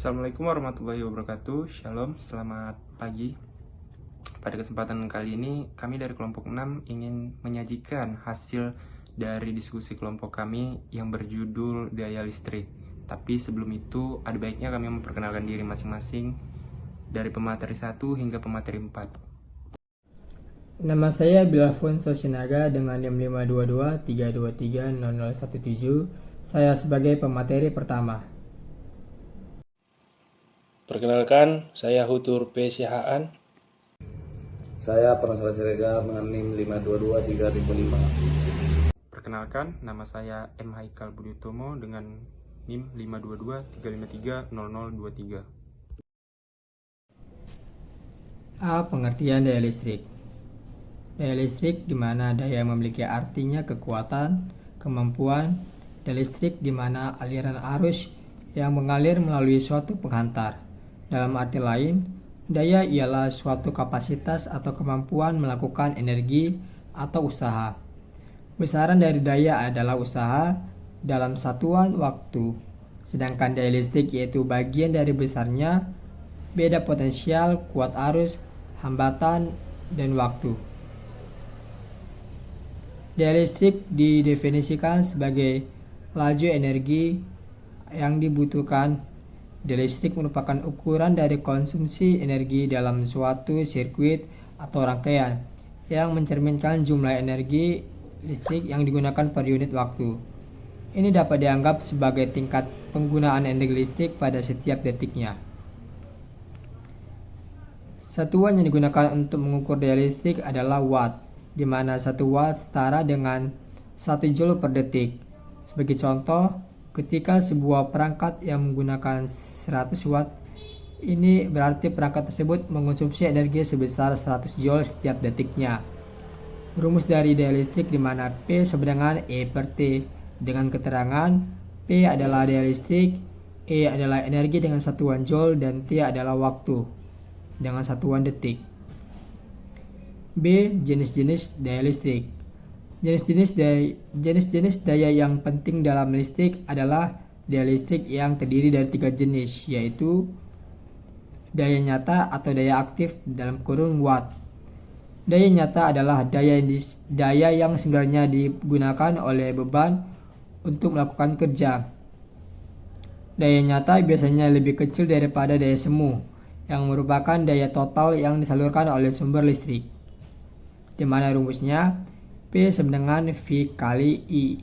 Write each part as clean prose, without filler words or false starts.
Assalamualaikum warahmatullahi wabarakatuh. Shalom, selamat pagi. Pada kesempatan kali ini, kami dari kelompok 6 ingin menyajikan hasil dari diskusi kelompok kami yang berjudul daya listrik. Tapi sebelum itu, ada baiknya kami memperkenalkan diri masing-masing dari pemateri 1 hingga pemateri 4. Nama saya Bilafon Sinaga dengan NIM 522-323-0017. Saya sebagai pemateri pertama. Perkenalkan, saya Hutur P. Sihaan. Saya Penasaran Siregar dengan NIM 522-3005. Perkenalkan, nama saya M. Haikal Budiutomo dengan NIM 522-353-0023. A. Pengertian daya listrik. Daya listrik di mana daya memiliki artinya kekuatan, kemampuan, dan listrik di mana aliran arus yang mengalir melalui suatu penghantar. Dalam arti lain, daya ialah suatu kapasitas atau kemampuan melakukan energi atau usaha. Besaran dari daya adalah usaha dalam satuan waktu, sedangkan daya listrik yaitu bagian dari besarnya, beda potensial, kuat arus, hambatan, dan waktu. Daya listrik didefinisikan sebagai laju energi yang dibutuhkan. Daya listrik merupakan ukuran dari konsumsi energi dalam suatu sirkuit atau rangkaian yang mencerminkan jumlah energi listrik yang digunakan per unit waktu. Ini dapat dianggap sebagai tingkat penggunaan energi listrik pada setiap detiknya. Satuan yang digunakan untuk mengukur daya listrik adalah watt, di mana 1 watt setara dengan 1 joule per detik. Sebagai contoh, ketika sebuah perangkat yang menggunakan 100 watt, ini berarti perangkat tersebut mengonsumsi energi sebesar 100 joule setiap detiknya. Rumus dari daya listrik di mana P sama dengan E per T dengan keterangan P adalah daya listrik, E adalah energi dengan satuan joule, dan T adalah waktu dengan satuan detik. B. Jenis-jenis daya listrik. Jenis-jenis daya yang penting dalam listrik adalah daya listrik yang terdiri dari 3 jenis, yaitu daya nyata atau daya aktif dalam kurung watt. Daya nyata adalah daya yang sebenarnya digunakan oleh beban untuk melakukan kerja. Daya nyata biasanya lebih kecil daripada daya semu, yang merupakan daya total yang disalurkan oleh sumber listrik, di mana rumusnya P sama dengan V kali I,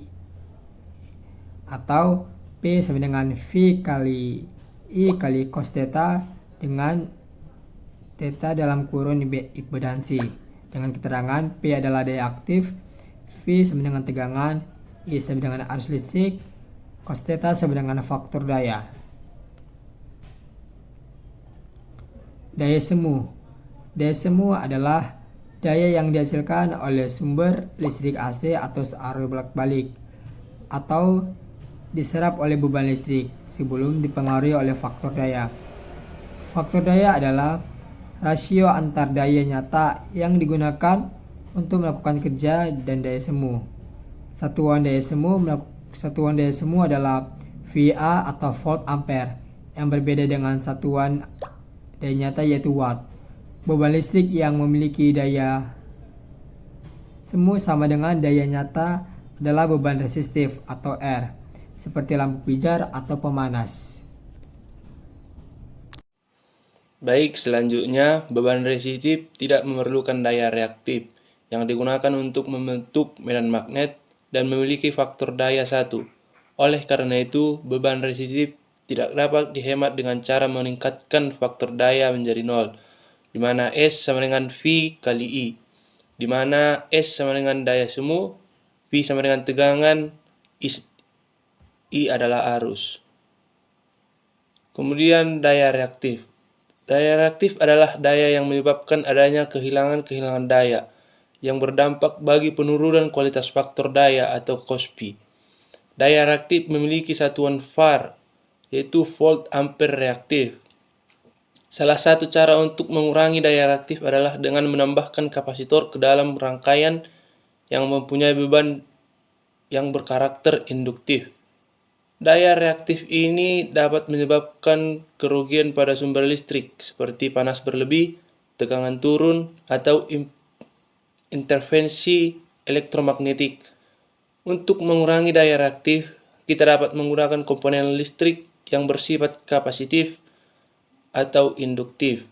atau P sama dengan V kali I kali cos theta dengan theta dalam kurun impedansi, dengan keterangan P adalah daya aktif, V sama dengan tegangan, I sama dengan arus listrik, cos theta sama dengan faktor daya. Daya semu. Daya semu adalah daya yang dihasilkan oleh sumber listrik AC atau arus bolak-balik atau diserap oleh beban listrik sebelum dipengaruhi oleh faktor daya. Faktor daya adalah rasio antar daya nyata yang digunakan untuk melakukan kerja dan daya semu. Satuan daya semu adalah VA atau volt ampere, yang berbeda dengan satuan daya nyata yaitu watt. Beban listrik yang memiliki daya semu sama dengan daya nyata adalah beban resistif atau R, seperti lampu pijar atau pemanas. Baik, selanjutnya beban resistif tidak memerlukan daya reaktif yang digunakan untuk membentuk medan magnet dan memiliki faktor daya 1. Oleh karena itu, beban resistif tidak dapat dihemat dengan cara meningkatkan faktor daya menjadi 0, di mana S sama dengan V kali I, di mana S sama dengan daya semu, V sama dengan tegangan, I adalah arus. Kemudian daya reaktif. Daya reaktif adalah daya yang menyebabkan adanya kehilangan daya yang berdampak bagi penurunan kualitas faktor daya atau KOSPI. Daya reaktif memiliki satuan VAR, yaitu volt ampere reaktif. Salah satu cara untuk mengurangi daya reaktif adalah dengan menambahkan kapasitor ke dalam rangkaian yang mempunyai beban yang berkarakter induktif. Daya reaktif ini dapat menyebabkan kerugian pada sumber listrik seperti panas berlebih, tegangan turun, atau intervensi elektromagnetik. Untuk mengurangi daya reaktif, kita dapat menggunakan komponen listrik yang bersifat kapasitif atau induktif.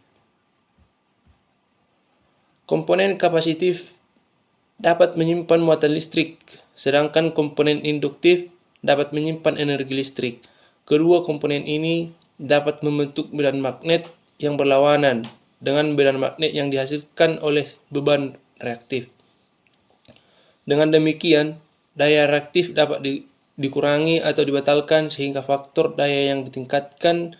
Komponen kapasitif dapat menyimpan muatan listrik, sedangkan komponen induktif dapat menyimpan energi listrik. Kedua komponen ini dapat membentuk medan magnet yang berlawanan dengan medan magnet yang dihasilkan oleh beban reaktif. Dengan demikian, daya reaktif dapat dikurangi atau dibatalkan sehingga faktor daya yang ditingkatkan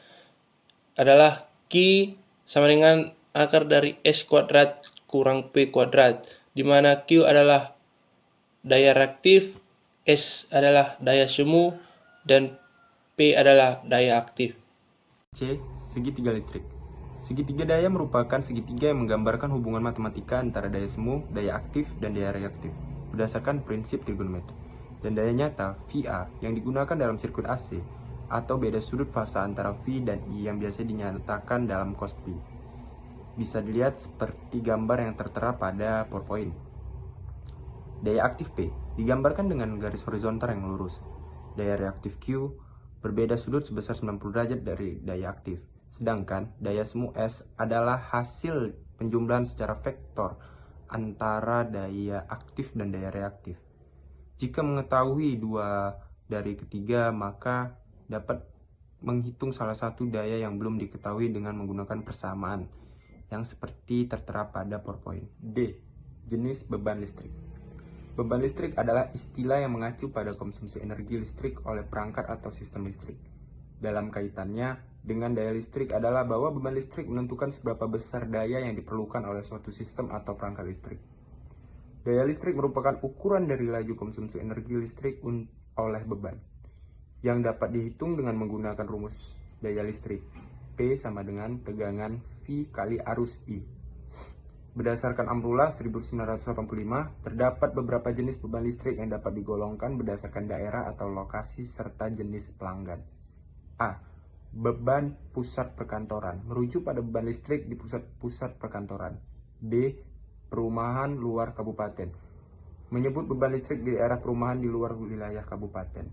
adalah Q sama dengan akar dari S kuadrat kurang P kuadrat, di mana Q adalah daya reaktif, S adalah daya semu, dan P adalah daya aktif. C. Segitiga listrik. Segitiga daya merupakan segitiga yang menggambarkan hubungan matematika antara daya semu, daya aktif, dan daya reaktif berdasarkan prinsip trigonometri. Dan daya nyata, VA, yang digunakan dalam sirkuit AC, atau beda sudut fasa antara V dan I yang biasa dinyatakan dalam cos Pi. Bisa dilihat seperti gambar yang tertera pada PowerPoint. Daya aktif P digambarkan dengan garis horizontal yang lurus. Daya reaktif Q berbeda sudut sebesar 90 derajat dari daya aktif. Sedangkan daya semu S adalah hasil penjumlahan secara vektor antara daya aktif dan daya reaktif. Jika mengetahui dua dari ketiga, maka dapat menghitung salah satu daya yang belum diketahui dengan menggunakan persamaan yang seperti tertera pada PowerPoint. D. Jenis beban listrik. Beban listrik adalah istilah yang mengacu pada konsumsi energi listrik oleh perangkat atau sistem listrik. Dalam kaitannya dengan daya listrik adalah bahwa beban listrik menentukan seberapa besar daya yang diperlukan oleh suatu sistem atau perangkat listrik. Daya listrik merupakan ukuran dari laju konsumsi energi listrik oleh beban, yang dapat dihitung dengan menggunakan rumus daya listrik. P sama dengan tegangan V kali arus I. Berdasarkan Amrullah 1985, terdapat beberapa jenis beban listrik yang dapat digolongkan berdasarkan daerah atau lokasi serta jenis pelanggan. A. Beban pusat perkantoran, merujuk pada beban listrik di pusat perkantoran. B. Perumahan luar kabupaten, menyebut beban listrik di daerah perumahan di luar wilayah kabupaten.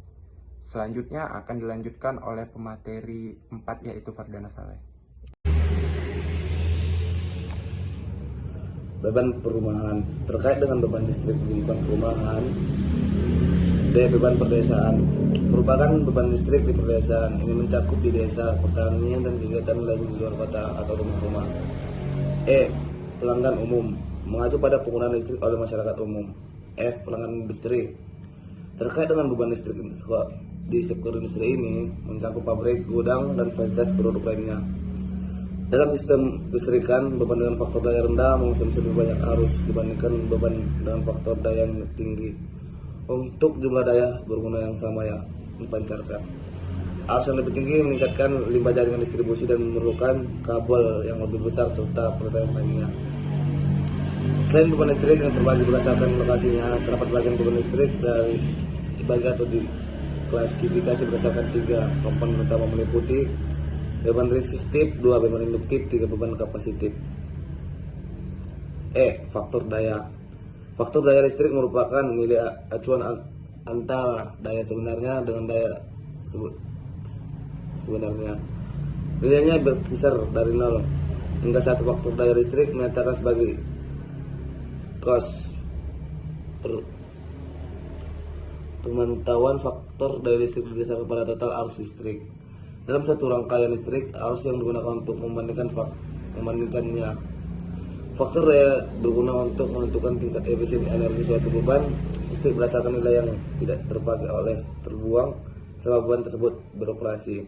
Selanjutnya akan dilanjutkan oleh pemateri 4, yaitu Fardana Saleh. Beban perumahan. Terkait dengan beban listrik di lingkungan perumahan, daya beban perdesaan merupakan beban listrik di perdesaan. Ini mencakup di desa, pertanian, dan kegiatan lain di luar kota atau rumah-rumah. E. Pelanggan umum, mengacu pada penggunaan listrik oleh masyarakat umum. F. Pelanggan industri. Terkait dengan beban listrik di sektor industri ini mencakup pabrik, gudang, dan fasilitas produk lainnya. Dalam sistem listrikan, beban dengan faktor daya rendah mengonsumsi lebih banyak arus dibandingkan beban dengan faktor daya yang tinggi. Untuk jumlah daya berguna yang sama yang dipancarkan, arus yang lebih tinggi meningkatkan limbah jaringan distribusi dan memerlukan kabel yang lebih besar serta peralatan lainnya. Selain beban listrik yang terbagi berdasarkan lokasinya, terdapat bagian beban listrik dari dibagi atau diklasifikasi berdasarkan 3 komponen utama, meliputi beban resistif, 2 beban induktif, 3 beban kapasitif. E. Faktor daya. Faktor daya listrik merupakan nilai acuan antara daya sebenarnya dengan daya sebenarnya. Nilainya berkisar dari 0 hingga 1. Faktor daya listrik menyatakan sebagai cos. Pemantauan faktor daya listrik berdasarkan pada total arus listrik. Dalam suatu rangkaian listrik, arus yang digunakan untuk membandingkannya. Faktor daya berguna untuk menentukan tingkat efisiensi energi suatu beban listrik berdasarkan nilai yang tidak terpakai oleh terbuang selama beban tersebut beroperasi.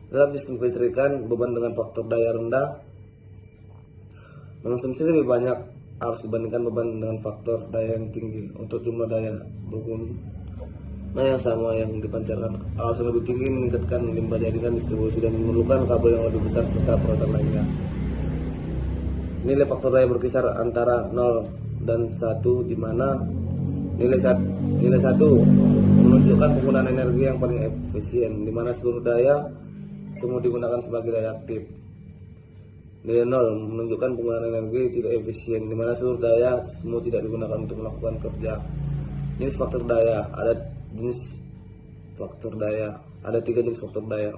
Dalam sistem kelistrikan, beban dengan faktor daya rendah mengonsumsi lebih banyak arus dibandingkan beban dengan faktor daya yang tinggi. Untuk jumlah daya berguna yang sama yang dipancarkan, arus yang lebih tinggi meningkatkan limbah jaringan distribusi dan memerlukan kabel yang lebih besar serta peralatan lainnya. Nilai faktor daya berkisar antara 0 dan 1, di mana nilai 1 menunjukkan penggunaan energi yang paling efisien, di mana seluruh daya semua digunakan sebagai daya aktif. Nilai 0 menunjukkan penggunaan energi tidak efisien, di mana seluruh daya semua tidak digunakan untuk melakukan kerja. Jenis faktor daya, ada tiga jenis faktor daya.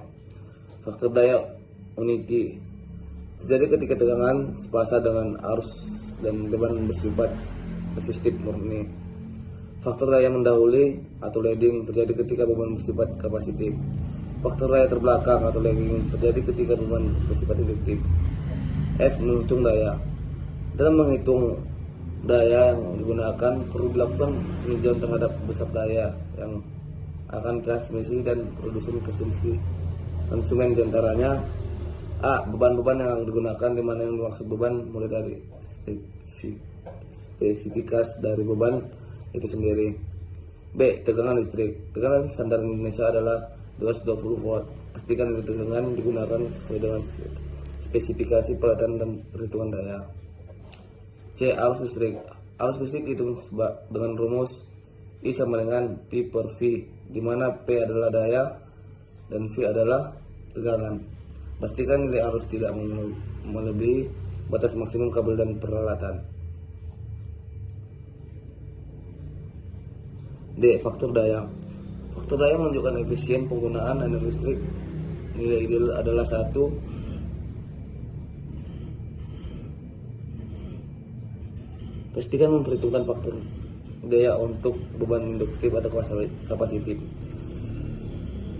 Faktor daya unity terjadi ketika tegangan sepasa dengan arus dan beban bersifat resistif murni. Faktor daya mendahului atau leading terjadi ketika beban bersifat kapasitif. Faktor daya terbelakang atau lagging terjadi ketika beban bersifat induktif. F. Menghitung daya. Dalam menghitung daya yang digunakan perlu dilakukan peninjauan terhadap besar daya yang akan transmisi dan produksi konsumen diantaranya. A. Beban-beban yang digunakan, di mana yang dimaksud beban mulai dari spesifikasi dari beban itu sendiri. B. Tegangan listrik. Tegangan standar Indonesia adalah 220 volt. Pastikan tegangan digunakan sesuai dengan spesifikasi peralatan dan perhitungan daya. C. Arus listrik. Arus listrik itu dengan rumus I sama dengan P per V, di mana P adalah daya dan V adalah tegangan. Pastikan nilai arus tidak melebihi batas maksimum kabel dan peralatan. D. Faktor daya. Faktor daya menunjukkan efisien penggunaan energi listrik. Nilai ideal adalah 1. Pastikan memperhitungkan faktor daya untuk beban induktif atau kapasitif.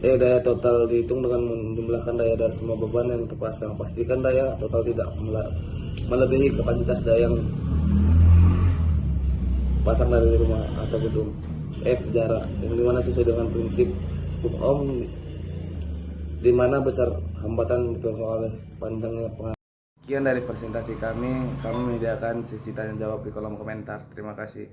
Daya total dihitung dengan menjumlahkan daya dari semua beban yang terpasang. Pastikan daya total tidak melebihi kapasitas daya yang pasang dari rumah atau gedung. F. Jarak, yang dimana sesuai dengan prinsip hukum Ohm, di mana besar hambatan dipengaruhi oleh panjangnya pengaruh. Sekian dari presentasi kami menyediakan sesi tanya jawab di kolom komentar. Terima kasih.